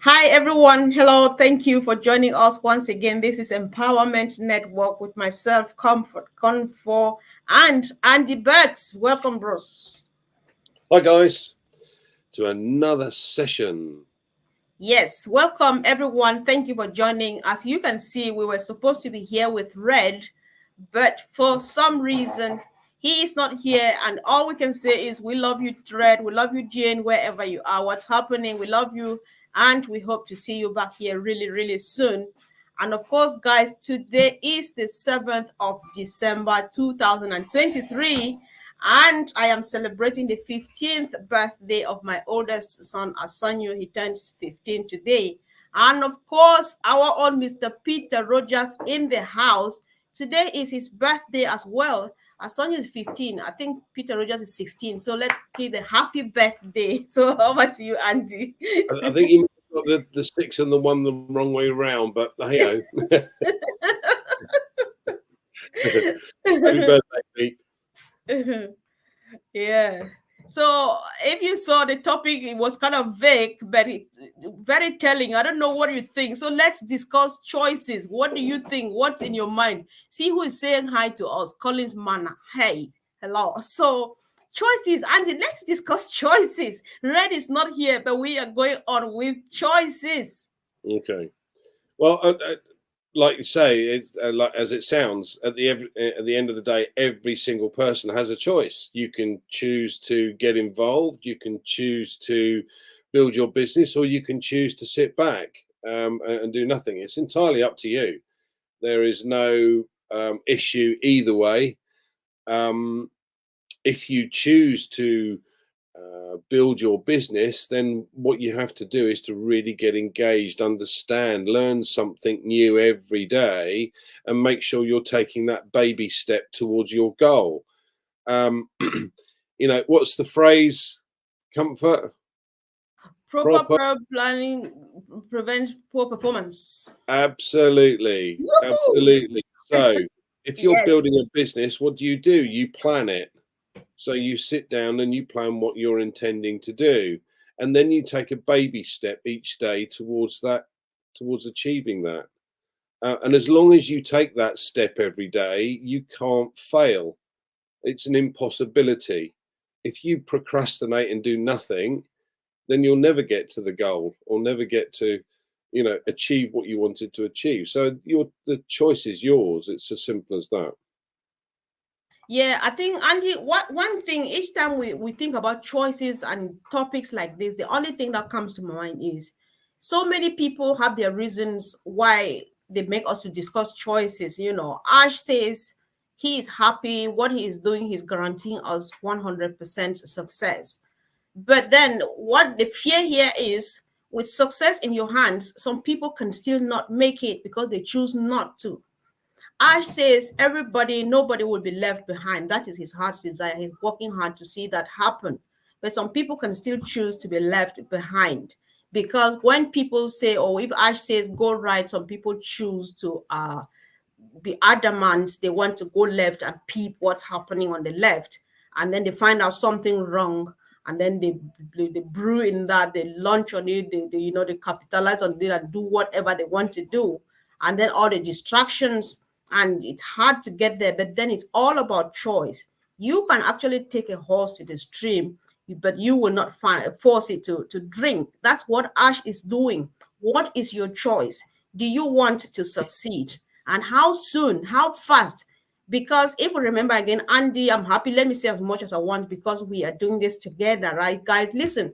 Hi, everyone. Hello. Thank you for joining us once again. This is Empowerment Network with myself, Comfort, and Andy Berks. Welcome, bros. Hi guys, to another session. Yes, welcome, everyone. Thank you for joining. As you can see, we were supposed to be here with Red, but for some reason, he is not here. And all we can say is, we love you, Red. We love you, Jane, wherever you are. What's happening? We love you. And we hope to see you back here really, really soon. And of course, guys, today is the 7th of December 2023. And I am celebrating the 15th birthday of my oldest son, Asanyo. He turns 15 today. And of course, our own Mr. Peter Rogers in the house. Today is his birthday as well. Asanyo is 15. I think Peter Rogers is 16. So let's give a happy birthday. So over to you, Andy. I think you got the six and the one the wrong way around, but hey ho. Happy birthday, Pete. Yeah. So if you saw the topic, it was kind of vague, but very telling. I don't know what you think. So let's discuss choices. What do you think? What's in your mind? See who is saying hi to us. Collins Manna. Hey, hello. So choices, Andy. Let's discuss choices. Red is not here, but we are going on with choices. Okay. Well, like you say, like as it sounds, at the end of the day, every single person has a choice. You can choose to get involved. You can choose to build your business, or you can choose to sit back and do nothing. It's entirely up to you. There is no issue either way. If you choose to build your business, then what you have to do is to really get engaged, understand, learn something new every day, and make sure you're taking that baby step towards your goal. What's the phrase? Comfort? Proper planning prevents poor performance. Absolutely. Woohoo! Absolutely. So if you're Yes. building a business, what do? You plan it. So you sit down and you plan what you're intending to do, and then you take a baby step each day towards that, towards achieving that. And as long as you take that step every day, you can't fail. It's an impossibility. If you procrastinate and do nothing, then you'll never get to the goal or never get to, achieve what you wanted to achieve. So the choice is yours. It's as simple as that. Yeah, I think, Andy, what one thing each time we think about choices and topics like this, the only thing that comes to my mind is so many people have their reasons why they make us to discuss choices. Ash says he is happy, what he is doing, he's guaranteeing us 100% success. But then what the fear here is, with success in your hands, some people can still not make it because they choose not to. Ash says nobody will be left behind. That is his heart's desire. He's working hard to see that happen. But some people can still choose to be left behind. Because when people say, or if Ash says go right, some people choose to be adamant. They want to go left and peep what's happening on the left. And then they find out something wrong. And then they brew in that, they launch on it, they capitalize on it and do whatever they want to do. And then all the distractions, and it's hard to get there, but then it's all about choice. You can actually take a horse to the stream, but you will not force it to drink. That's what Ash is doing. What is your choice? Do you want to succeed? And how soon? How fast? Because if we remember again, Andy, I'm happy. Let me say as much as I want because we are doing this together, right? Guys, listen,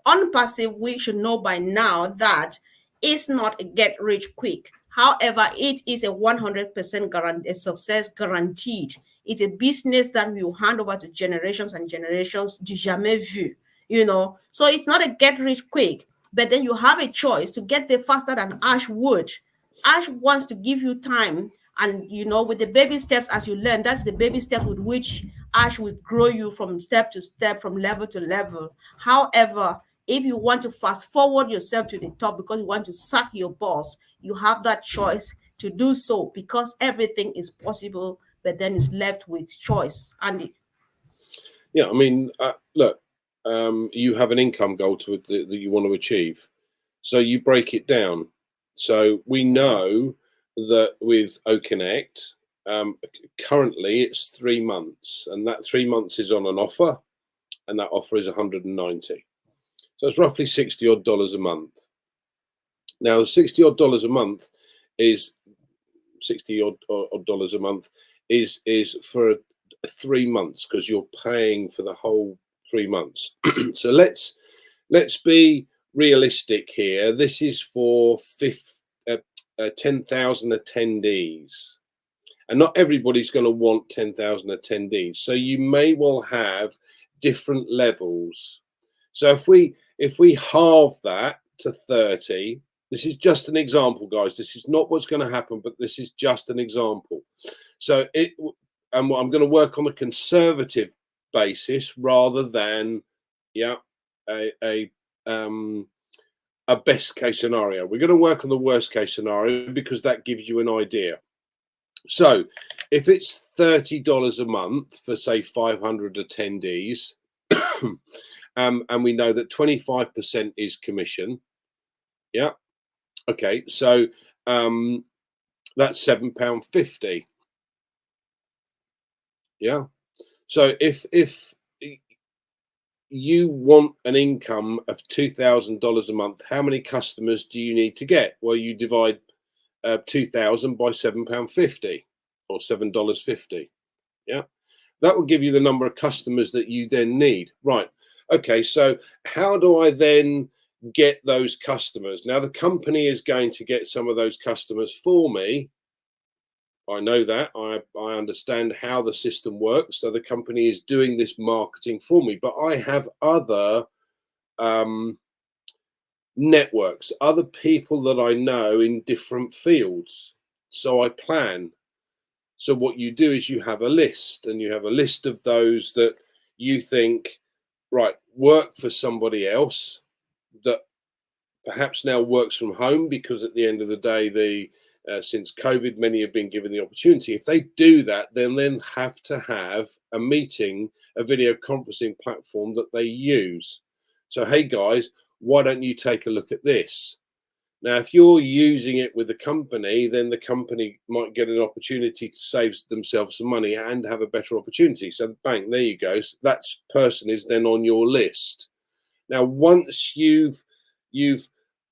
unpassive, we should know by now that it's not a get rich quick. However, it is a 100% success guaranteed. It's a business that we will hand over to generations and generations du jamais vu. So it's not a get rich quick, but then you have a choice to get there faster than Ash would. Ash wants to give you time, and with the baby steps as you learn, that's the baby steps with which Ash will grow you from step to step, from level to level. However, if you want to fast forward yourself to the top because you want to sack your boss, you have that choice to do so because everything is possible, but then it's left with choice. Andy. Yeah, I mean, look, you have an income goal that you want to achieve. So you break it down. So we know that with OConnect, currently it's 3 months, and that 3 months is on an offer, and that offer is 190. So it's roughly 60 odd dollars a month. Now, 60 odd dollars a month is 60 odd dollars a month is for 3 months, because you're paying for the whole 3 months. So let's be realistic here. This is for 10,000 attendees, and not everybody's going to want 10,000 attendees. So you may well have different levels. So if we halve that to 30, this is just an example, guys. This is not what's going to happen, but this is just an example. So I'm going to work on a conservative basis rather than, a best case scenario. We're going to work on the worst case scenario because that gives you an idea. So if it's $30 a month for, say, 500 attendees, and we know that 25% is commission. Yeah. Okay. So that's £7.50. Yeah. So if you want an income of $2,000 a month, how many customers do you need to get? Well, you divide 2,000 by £7.50 or $7.50. Yeah. That will give you the number of customers that you then need. Right. Okay. So how do I then get those customers? Now, the company is going to get some of those customers for me. I know that. I understand how the system works. So the company is doing this marketing for me, but I have other networks, other people that I know in different fields. So I plan. So what you do is you have a list, and you have a list of those that you think, right, work for somebody else that perhaps now works from home, because at the end of the day, since COVID, many have been given the opportunity. If they do that, then have to have a meeting, a video conferencing platform that they use. So, hey guys, why don't you take a look at this? Now, if you're using it with the company, then the company might get an opportunity to save themselves some money and have a better opportunity. So, bang, there you go. So that person is then on your list. Now, once you've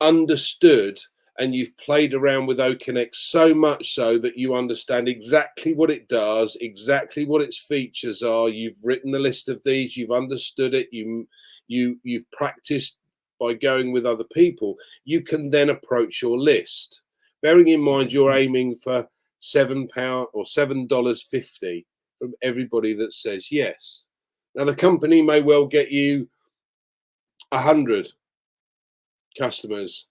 understood and you've played around with OConnect so much so that you understand exactly what it does, exactly what its features are, you've written a list of these, you've understood it, you've practiced by going with other people, you can then approach your list. Bearing in mind you're aiming for £7 or $7.50 from everybody that says yes. Now, the company may well get you 100 customers,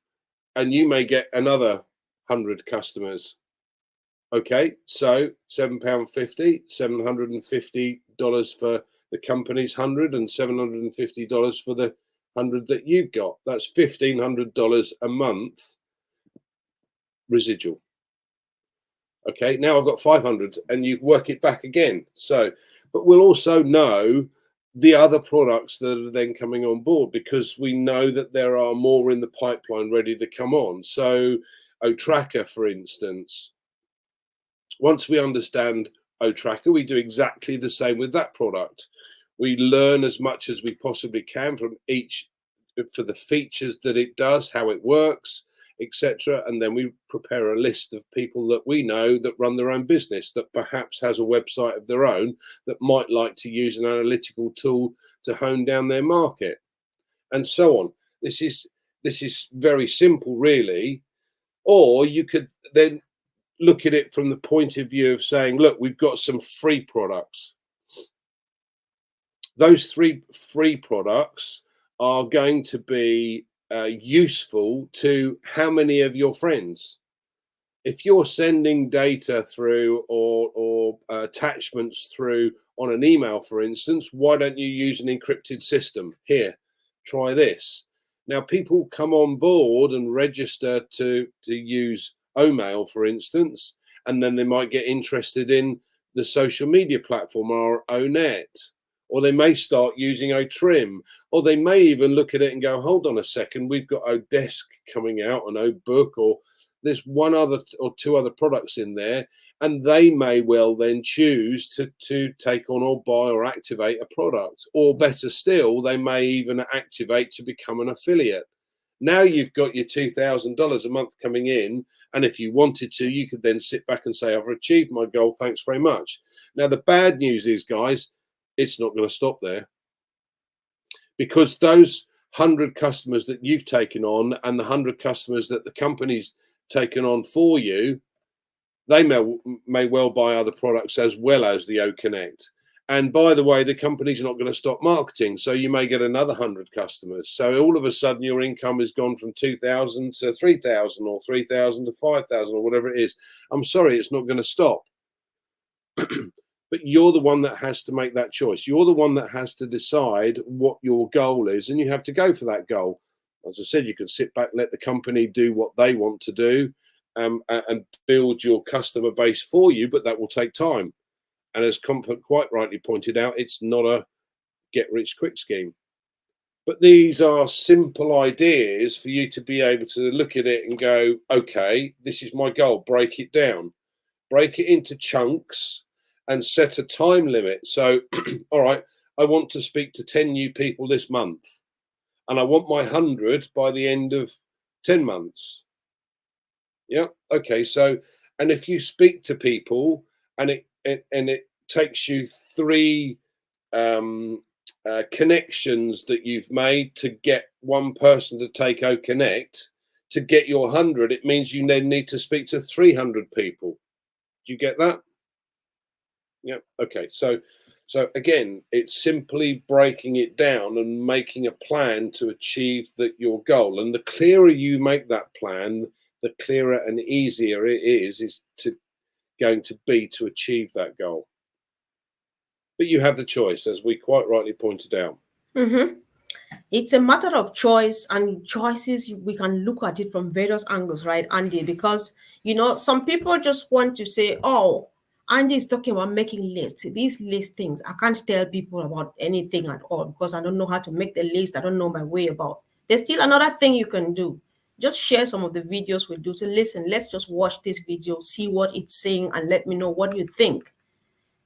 and you may get another 100 customers. Okay, so £7.50, $750 for the company's 100, and $750 for the 100 that you've got. That's $1,500 a month residual. Okay, now I've got 500, and you work it back again. So, but we'll also know the other products that are then coming on board, because we know that there are more in the pipeline ready to come on. So OTracker, for instance, once we understand OTracker, we do exactly the same with that product. We learn as much as we possibly can from each, for the features that it does, how it works, etc. And then we prepare a list of people that we know that run their own business, that perhaps has a website of their own, that might like to use an analytical tool to hone down their market, and so on. This is very simple, really. Or you could then look at it from the point of view of saying, look, we've got some free products. Those 3 free products are going to be useful to how many of your friends? If you're sending data through or attachments through on an email, for instance, why don't you use an encrypted system? Here, try this. Now, people come on board and register to use OMail, for instance, and then they might get interested in the social media platform or ONet or they may start using a trim, or they may even look at it and go, hold on a second, we've got a desk coming out, an old book, or there's one other or two other products in there, and they may well then choose to take on or buy or activate a product, or better still, they may even activate to become an affiliate. Now you've got your $2,000 a month coming in, and if you wanted to, you could then sit back and say, I've achieved my goal, thanks very much. Now the bad news is, guys, it's not going to stop there, because those 100 customers that you've taken on and the 100 customers that the company's taken on for you, they may well buy other products as well as the O Connect. And by the way, the company's not going to stop marketing, so you may get another 100 customers. So all of a sudden, your income has gone from 2,000 to 3,000, or 3,000 to 5,000, or whatever it is. I'm sorry, it's not going to stop. But you're the one that has to make that choice. You're the one that has to decide what your goal is, and you have to go for that goal. As I said, you can sit back, let the company do what they want to do, and build your customer base for you, but that will take time. And as Comfort quite rightly pointed out, it's not a get-rich-quick scheme. But these are simple ideas for you to be able to look at it and go, okay, this is my goal. Break it down. Break it into chunks and set a time limit. So, all right, I want to speak to 10 new people this month, and I want my 100 by the end of 10 months. Yeah, okay. So, and if you speak to people and it takes you 3 connections that you've made to get one person to take O Connect to get your 100, it means you then need to speak to 300 people. Do you get that? Yeah. Okay. So again, it's simply breaking it down and making a plan to achieve your goal. And the clearer you make that plan, the clearer and easier it is going to be to achieve that goal. But you have the choice, as we quite rightly pointed out. Mm-hmm. It's a matter of choice, and choices, we can look at it from various angles, right, Andy? Because, some people just want to say, oh, Andy is talking about making lists. These list things, I can't tell people about anything at all because I don't know how to make the list. I don't know my way about. There's still another thing you can do. Just share some of the videos we do. So listen, let's just watch this video, see what it's saying, and let me know what you think.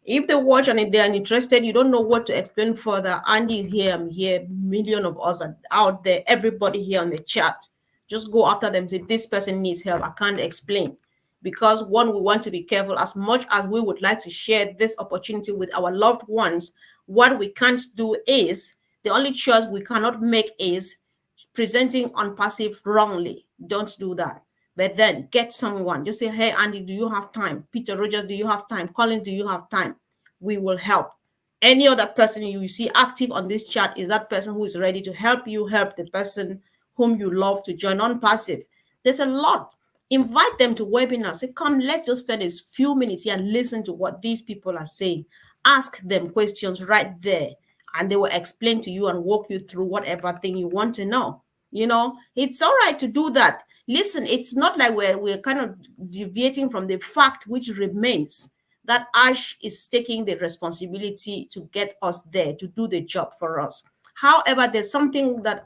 If they watch and if they are interested, you don't know what to explain further. Andy is here, I'm here, million of us are out there, everybody here on the chat. Just go after them, say, this person needs help. I can't explain. Because one, we want to be careful. As much as we would like to share this opportunity with our loved ones, what we can't do is, the only choice we cannot make is presenting Unpassive wrongly. Don't do that. But then get someone. Just say, hey, Andy, do you have time? Peter Rogers, do you have time? Colin, do you have time? We will help. Any other person you see active on this chat is that person who is ready to help you help the person whom you love to join Unpassive. There's a lot. Invite them to webinars. Say, come, let's just spend a few minutes here and listen to what these people are saying. Ask them questions right there, and they will explain to you and walk you through whatever thing you want to know. It's all right to do that. Listen, it's not like we're kind of deviating from the fact which remains that Ash is taking the responsibility to get us there, to do the job for us. However, there's something that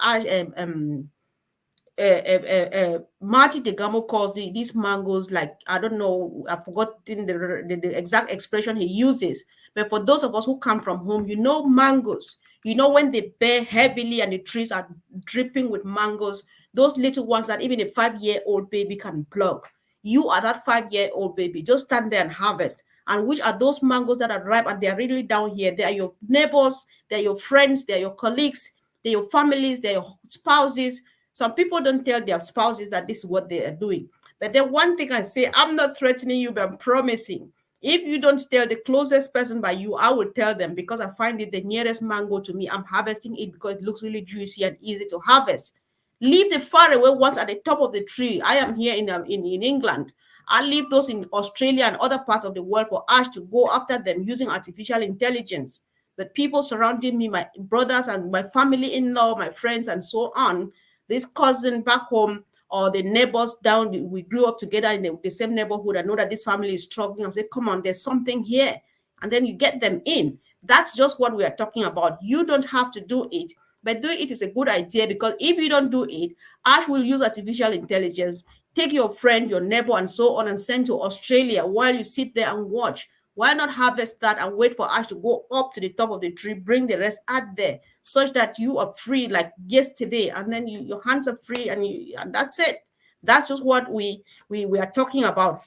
Marty DeGamo calls these mangoes, like, I don't know, I've forgotten the exact expression he uses. But for those of us who come from home, mangoes, when they bear heavily and the trees are dripping with mangoes, those little ones that even a 5-year-old baby can pluck. You are that 5-year-old baby. Just stand there and harvest. And which are those mangoes that are ripe and they are really down here? They are your neighbors, they are your friends, they are your colleagues, they are your families, they are your spouses. Some people don't tell their spouses that this is what they are doing. But then one thing I say, I'm not threatening you, but I'm promising. If you don't tell the closest person by you, I will tell them, because I find it the nearest mango to me. I'm harvesting it because it looks really juicy and easy to harvest. Leave the far away ones at the top of the tree. I am here in England. I leave those in Australia and other parts of the world for Ash to go after them using artificial intelligence. But people surrounding me, my brothers and my family-in-law, my friends, and so on, this cousin back home or the neighbors down, we grew up together in the same neighborhood. I know that this family is struggling and say, come on, there's something here. And then you get them in. That's just what we are talking about. You don't have to do it, but doing it is a good idea, because if you don't do it, Ash will use artificial intelligence, take your friend, your neighbor, and so on, and send to Australia while you sit there and watch. Why not harvest that and wait for Ash to go up to the top of the tree, bring the rest out there, such that you are free like yesterday, and then your hands are free, and that's it. That's just what we are talking about.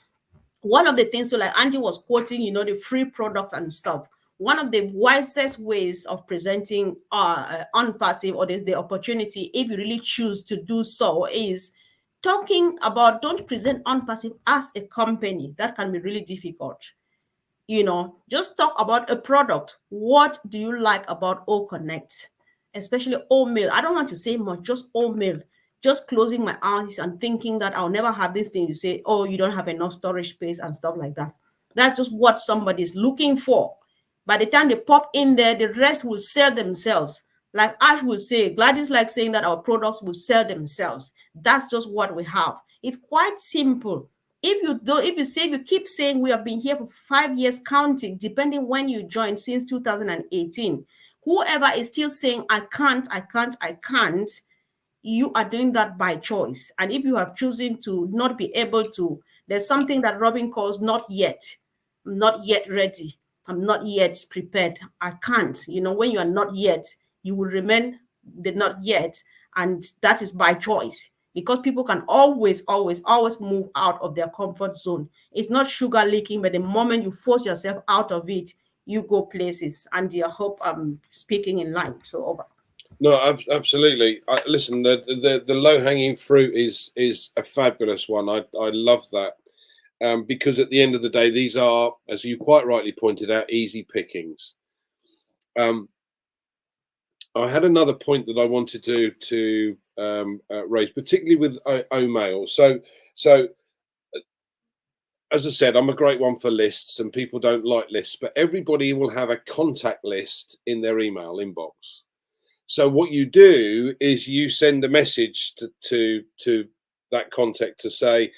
One of the things, so like Angie was quoting, the free products and stuff. One of the wisest ways of presenting unpassive, or the opportunity, if you really choose to do so, is talking about, don't present unpassive as a company. That can be really difficult. Just talk about a product. What do you like about O Connect, especially O Mail? I don't want to say much, just O Mail. Just closing my eyes and thinking that I'll never have this thing. You say, oh, you don't have enough storage space and stuff like that. That's just what somebody is looking for. By the time they pop in there, the rest will sell themselves. Like Ash would say, Gladys like saying that our products will sell themselves. That's just what we have. It's quite simple. If you keep saying we have been here for 5 years counting, depending when you joined since 2018, whoever is still saying I can't, you are doing that by choice. And if you have chosen to not be able to, there's something that Robin calls not yet. I'm not yet ready. I'm not yet prepared. I can't. When you are not yet, you will remain the not yet. And that is by choice, because people can always, always, always move out of their comfort zone. It's not sugar leaking, but the moment you force yourself out of it, you go places. And I hope I'm speaking in line. So over. No, absolutely. Listen, the low hanging fruit is a fabulous one. I love that, because at the end of the day, these are, as you quite rightly pointed out, easy pickings. I had another point that I wanted to raise, particularly with OMail. So as I said, I'm a great one for lists, and people don't like lists, but everybody will have a contact list in their email inbox. So what you do is you send a message to that contact to say,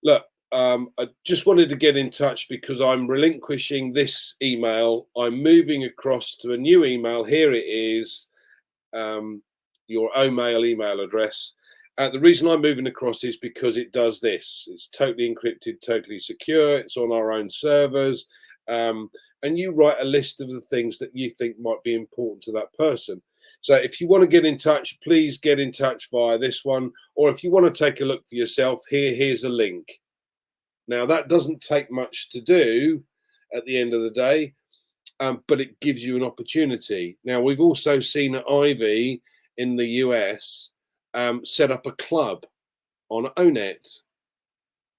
look, I just wanted to get in touch because I'm relinquishing this email. I'm moving across to a new email. Here it is, your OMail email address. The reason I'm moving across is because it does this. It's totally encrypted, totally secure. It's on our own servers. And you write a list of the things that you think might be important to that person. So if you want to get in touch, please get in touch via this one. Or if you want to take a look for yourself, here's a link. Now, that doesn't take much to do at the end of the day, but it gives you an opportunity. Now, we've also seen Ivy in the US set up a club on ONET.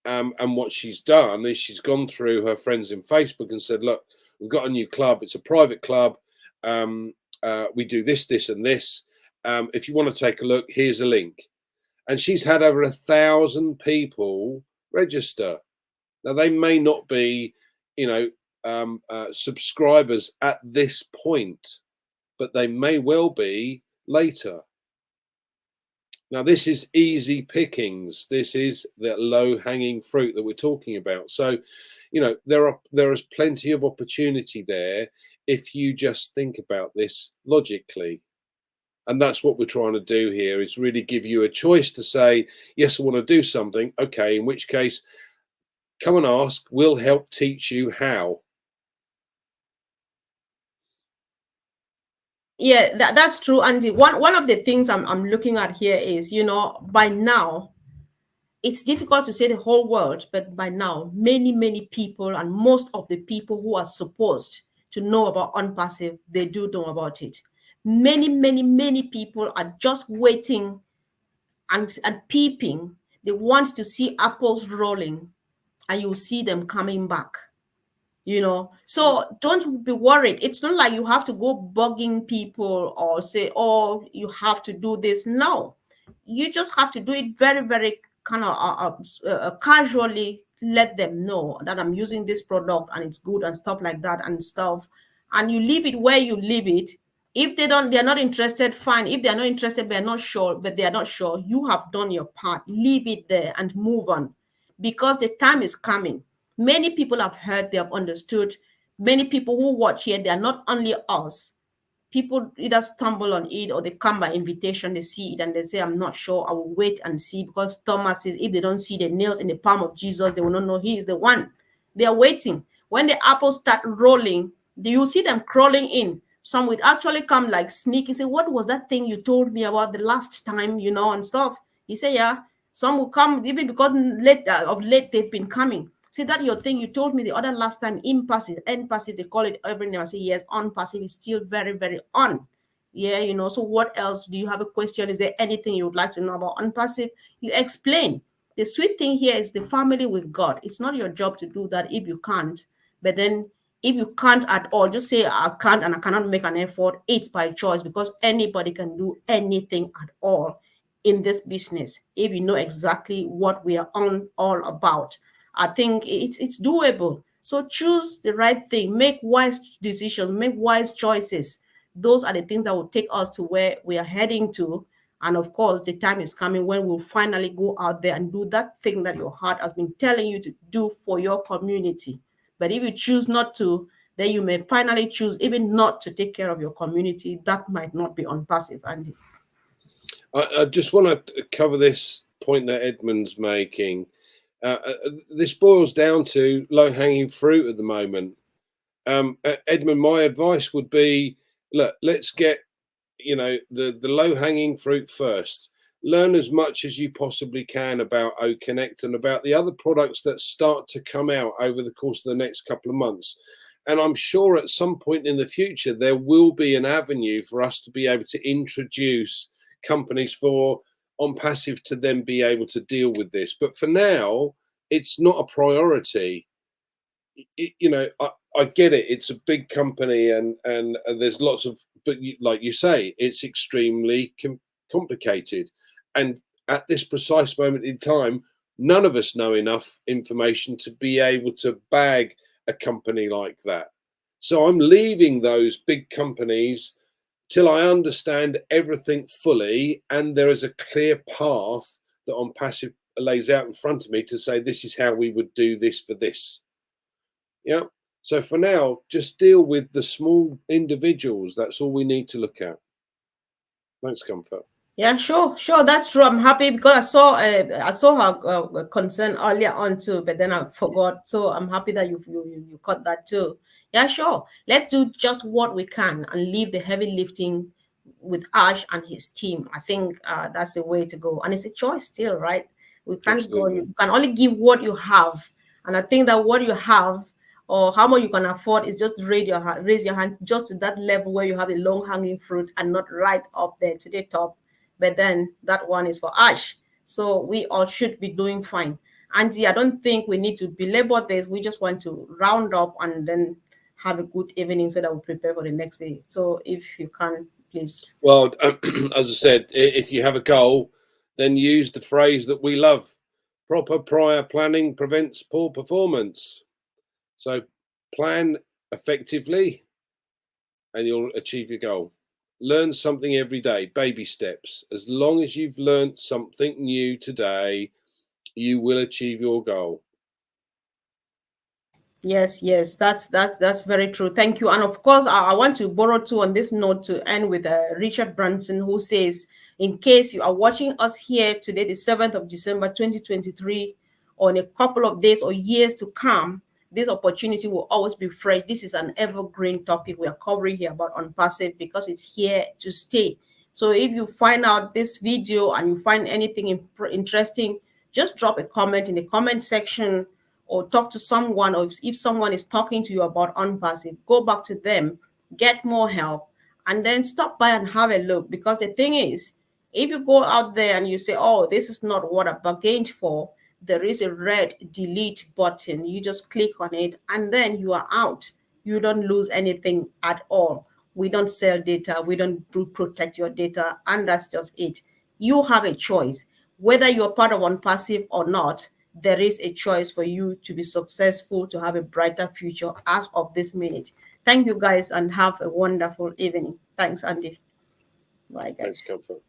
And what she's done is she's gone through her friends in Facebook and said, look, we've got a new club. It's a private club. We do this, this, and this. If you want to take a look, here's a link. And she's had over 1,000 people register. Now, they may not be, subscribers at this point, but they may well be later. Now, this is easy pickings. This is the low-hanging fruit that we're talking about. So, there is plenty of opportunity there if you just think about this logically. And that's what we're trying to do here, is really give you a choice to say, yes, I want to do something. Okay, in which case, come and ask. We'll help teach you how. Yeah, that's true, Andy. One of the things I'm looking at here is, by now, it's difficult to say the whole world, but by now, many people, and most of the people who are supposed to know about Unpassive, they do know about it. Many people are just waiting and peeping. They want to see apples rolling, and you'll see them coming back. So don't be worried. It's not like you have to go bugging people or say, oh, you have to do this. No, you just have to do it very, very kind of casually. Let them know that I'm using this product and it's good and stuff like that and stuff. And you leave it where you leave it. If they're not interested, fine. If they're not interested, they're not sure, but they are not sure, you have done your part. Leave it there and move on, because the time is coming. Many people have heard, they have understood. many people who watch here, they are not only us. People either stumble on it or they come by invitation, they see it and they say, I'm not sure, I will wait and see. Because Thomas says, if they don't see the nails in the palm of Jesus, they will not know he is the one. They are waiting. When the apples start rolling, you see them crawling in. Some would actually come like sneak and say, what was that thing you told me about the last time, and stuff. You say, yeah. Some will come even because of late they've been coming. See, that your thing you told me the other last time, impassive, passive, they call it every name. I say, yes, unpassive is still very, very on. Yeah, so what else? Do you have a question? Is there anything you would like to know about unpassive? You explain. The sweet thing here is the family with God. It's not your job to do that if you can't. But then if you can't at all, just say, I can't and I cannot make an effort. It's by choice, because anybody can do anything at all in this business if you know exactly what we are on all about. I think it's doable. So choose the right thing, make wise decisions, make wise choices. Those are the things that will take us to where we are heading to. And of course, the time is coming when we'll finally go out there and do that thing that your heart has been telling you to do for your community. But if you choose not to, then you may finally choose even not to take care of your community. That might not be unpassive, Andy. I just want to cover this point that Edmund's making. This boils down to low-hanging fruit at the moment. Edmund, my advice would be, look, let's get the low-hanging fruit first. Learn as much as you possibly can about OConnect and about the other products that start to come out over the course of the next couple of months. And I'm sure at some point in the future, there will be an avenue for us to be able to introduce companies for ONPASSIVE to then be able to deal with this. But for now, it's not a priority. I get it. It's a big company and there's lots of, but like you say, it's extremely complicated. And at this precise moment in time, none of us know enough information to be able to bag a company like that. So I'm leaving those big companies till I understand everything fully and there is a clear path that ONPASSIVE lays out in front of me to say, this is how we would do this for this. Yeah. So for now, just deal with the small individuals. That's all we need to look at. Thanks, Comfort. Yeah, sure. That's true. I'm happy because I saw her concern earlier on too, but then I forgot. So I'm happy that you caught that too. Yeah, sure. Let's do just what we can and leave the heavy lifting with Ash and his team. I think that's the way to go, and it's a choice still, right? We can't go. Absolutely. You can only give what you have, and I think that what you have or how much you can afford is just raise your hand just to that level where you have a long hanging fruit and not right up there to the top. But then that one is for Ash. So we all should be doing fine. Auntie, I don't think we need to belabor this. We just want to round up and then have a good evening so that we prepare for the next day. So if you can, please. Well, as I said, if you have a goal, then use the phrase that we love. Proper prior planning prevents poor performance. So plan effectively and you'll achieve your goal. Learn something every day, baby steps. As long as you've learned something new today, you will achieve your goal. Yes, that's very true. Thank you. And of course, I want to borrow too on this note to end with Richard Branson, who says, in case you are watching us here today, the 7th of December, 2023, or in a couple of days or years to come, this opportunity will always be fresh. This is an evergreen topic we are covering here about unpassive because it's here to stay. So if you find out this video and you find anything interesting, just drop a comment in the comment section or talk to someone, or if someone is talking to you about unpassive, go back to them, get more help, and then stop by and have a look. Because the thing is, if you go out there and you say, oh, this is not what I bargained for, there is a red delete button. You just click on it and then you are out. You don't lose anything at all. We don't sell data. We don't protect your data. And that's just it. You have a choice. Whether you're part of unpassive or not, there is a choice for you to be successful, to have a brighter future as of this minute. Thank you guys and have a wonderful evening. Thanks, Andy. Bye, guys. Thanks, Comfort.